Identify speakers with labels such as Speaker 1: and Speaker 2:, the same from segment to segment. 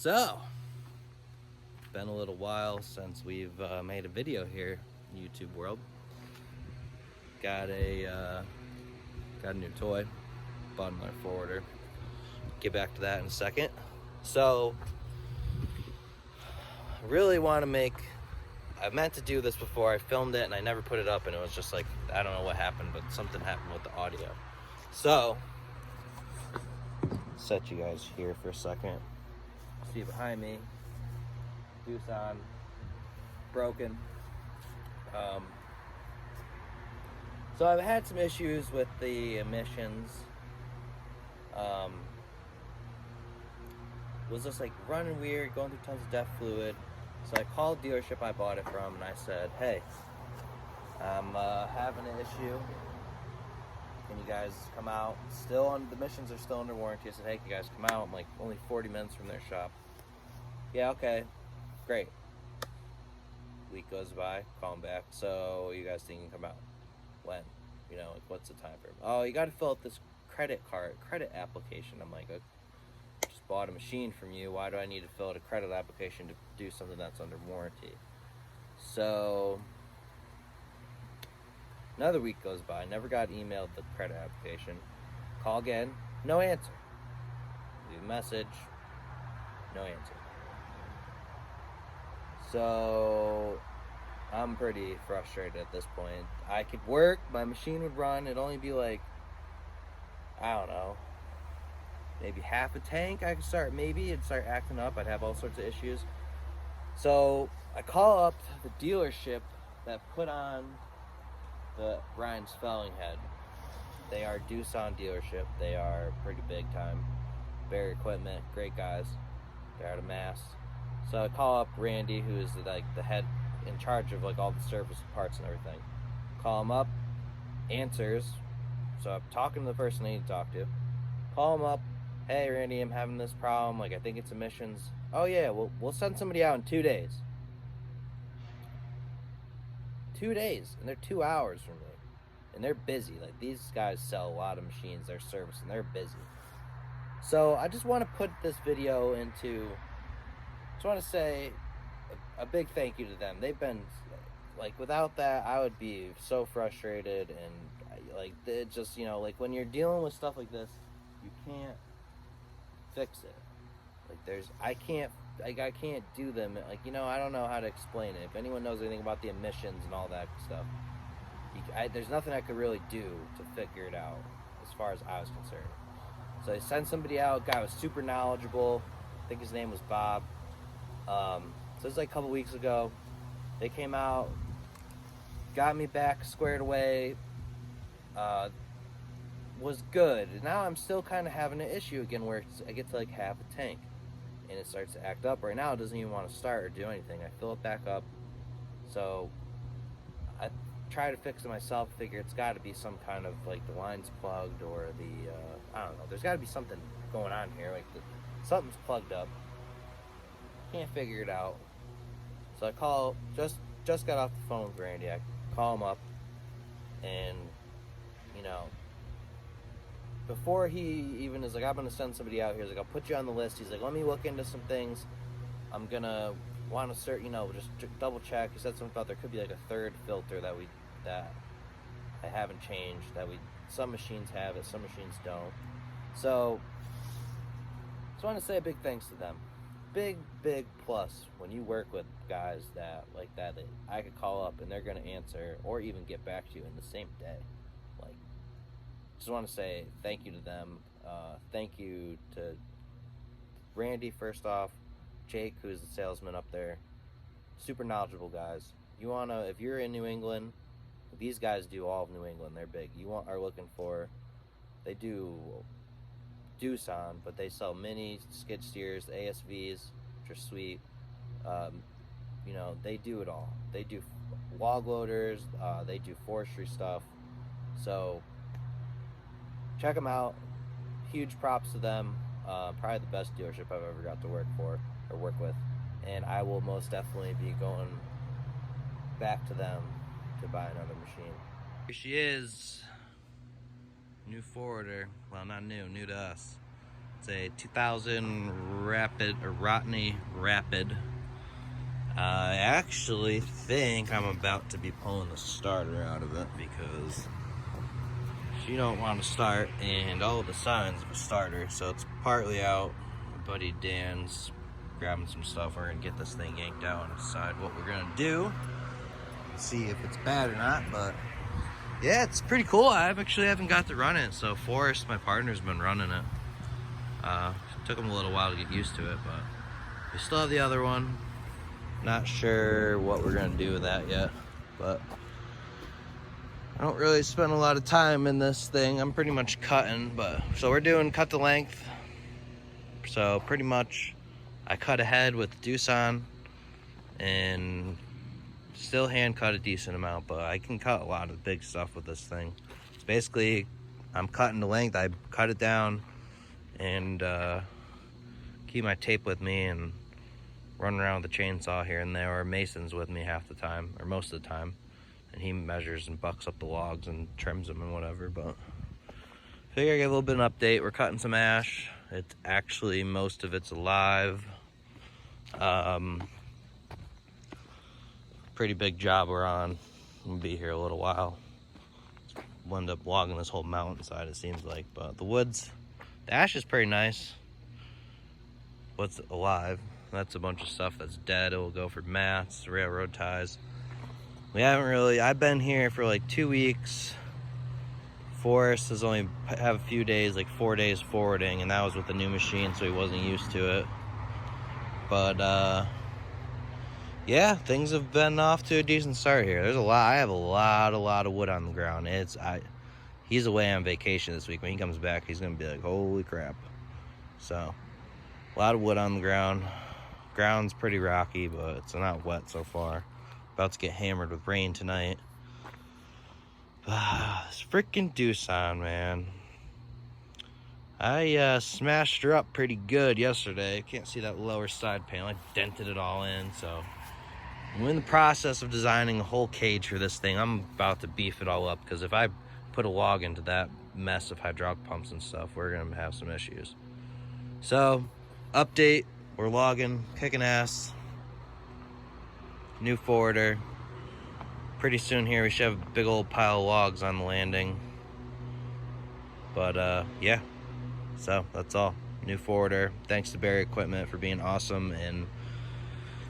Speaker 1: So, been a little while since we've made a video here, YouTube world. Got a new toy, bought another forwarder. Get back to that in a second. So, I really want to make. I meant to do this before. I filmed it and I never put it up, and it was just like, I don't know what happened, but something happened with the audio. So, set you guys here for a second. See behind me, Doosan, broken. So I've had some issues with the emissions. Was just like running weird, going through tons of DEF fluid. So I called the dealership I bought it from and I said, hey, I'm having an issue. Can you guys come out? The emissions are still under warranty. I said, hey, can you guys come out? I'm like only 40 minutes from their shop. Yeah, okay, great. Week goes by, call them back. So you guys think you can come out? When? You know, like, what's the time frame? Oh, you got to fill out this credit application. I'm like, I just bought a machine from you. Why do I need to fill out a credit application to do something that's under warranty? So another week goes by. Never got emailed the credit application. Call again, no answer. Leave a message, no answer. So I'm pretty frustrated at this point. I could work, my machine would run, it'd only be like, I don't know, maybe half a tank. I could start, maybe it'd start acting up. I'd have all sorts of issues. So I call up the dealership that put on the Ryan's Felling head. They are Doosan dealership. They are pretty big time. Bear Equipment, great guys. They're out of Mass. So I call up Randy, who is like the head in charge of like all the service parts and everything. Call him up, answers. So I'm talking to the person I need to talk to. Call him up. Hey Randy, I'm having this problem. Like, I think it's emissions. Oh yeah, we'll send somebody out in 2 days. 2 days, and they're 2 hours from me, and they're busy. Like, these guys sell a lot of machines. They're servicing. They're busy. So I just want to put this video into. Just want to say a big thank you to them. They've been, like, without that, I would be so frustrated, and, like, it just, you know, like, when you're dealing with stuff like this, you can't fix it. Like, I can't do them, like, you know, I don't know how to explain it. If anyone knows anything about the emissions and all that stuff, there's nothing I could really do to figure it out, as far as I was concerned. So I sent somebody out, guy was super knowledgeable, I think his name was Bob. So this was like a couple weeks ago. They came out, got me back squared away, was good. Now I'm still kind of having an issue again where I get to like half a tank and it starts to act up. Right now it doesn't even want to start or do anything. I fill it back up. So I try to fix it myself, figure it's got to be some kind of like the line's plugged or the, I don't know. There's got to be something going on here. Like something's plugged up. Can't figure it out. So I call, just got off the phone with Randy. I call him up, and, you know, before he even is like, I'm gonna send somebody out here, he's like, I'll put you on the list. He's like, let me look into some things. I'm gonna want to you know, just double check. He said something about there could be like a third filter that I haven't changed, some machines have it, some machines don't. So just want to say a big thanks to them. Big plus when you work with guys that I could call up and they're going to answer or even get back to you in the same day. Like, just want to say thank you to them. Thank you to Randy first off, Jake, who's the salesman up there. Super knowledgeable guys. If you're in New England, these guys do all of New England. They're big. They do Doosan, but they sell mini skid steers, ASVs, which are sweet. You know, they do it all. They do log loaders, they do forestry stuff. So check them out. Huge props to them. Probably the best dealership I've ever got to work with, and I will most definitely be going back to them to buy another machine. Here she is. New forwarder. Well, not new to us. It's a 2000 Rotney Rapid. I actually think I'm about to be pulling the starter out of it because she don't want to start, and all the signs of a starter, so it's partly out. My buddy Dan's grabbing some stuff. We're gonna get this thing yanked out and decide what we're gonna do, see if it's bad or not. But yeah, it's pretty cool. I actually haven't got to run it, so Forrest, my partner's been running it. Took him a little while to get used to it, but we still have the other one. Not sure what we're gonna do with that yet, but I don't really spend a lot of time in this thing. I'm pretty much cutting, but so we're doing cut to length. So pretty much I cut ahead with the Doosan and still hand cut a decent amount, but I can cut a lot of big stuff with this thing. It's basically, I'm cutting the length, I cut it down and keep my tape with me and run around with the chainsaw here and there, or Mason's with me half the time, or most of the time. And he measures and bucks up the logs and trims them and whatever, but figure I get a little bit of an update. We're cutting some ash. It's actually, most of it's alive. Pretty big job we're on. We'll be here a little while. We'll end up logging this whole mountainside, it seems like, but the woods, the ash is pretty nice. What's alive? That's a bunch of stuff that's dead. It will go for mats, railroad ties. We haven't really, I've been here for like 2 weeks. Forrest has only have a few days, like 4 days forwarding, and that was with the new machine, so he wasn't used to it. But yeah, things have been off to a decent start here. There's a lot, I have a lot of wood on the ground. He's away on vacation this week. When he comes back, he's gonna be like, holy crap. So, a lot of wood on the ground. Ground's pretty rocky, but it's not wet so far. About to get hammered with rain tonight. This freaking Doosan, man. I smashed her up pretty good yesterday. Can't see that lower side panel. I dented it all in, so I'm in the process of designing a whole cage for this thing. I'm about to beef it all up, because if I put a log into that mess of hydraulic pumps and stuff, we're gonna have some issues. So, update, we're logging, kicking ass. New forwarder. Pretty soon here we should have a big old pile of logs on the landing. But yeah, so that's all. New forwarder. Thanks to Barry Equipment for being awesome and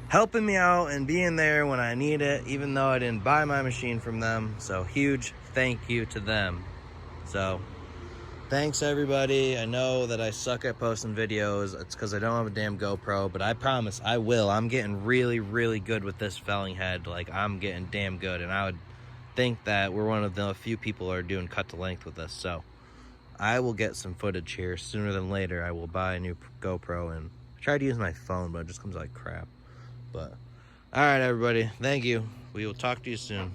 Speaker 1: helping me out and being there when I need it, even though I didn't buy my machine from them. So huge thank you to them. So thanks everybody. I know that I suck at posting videos. It's because I don't have a damn GoPro, but I promise I will. I'm getting really good with this felling head. Like, I'm getting damn good, and I would think that we're one of the few people who are doing cut to length with this. So I will get some footage here sooner than later. I will buy a new GoPro, and I tried to use my phone, but it just comes like crap. But all right, everybody, thank you. We will talk to you soon.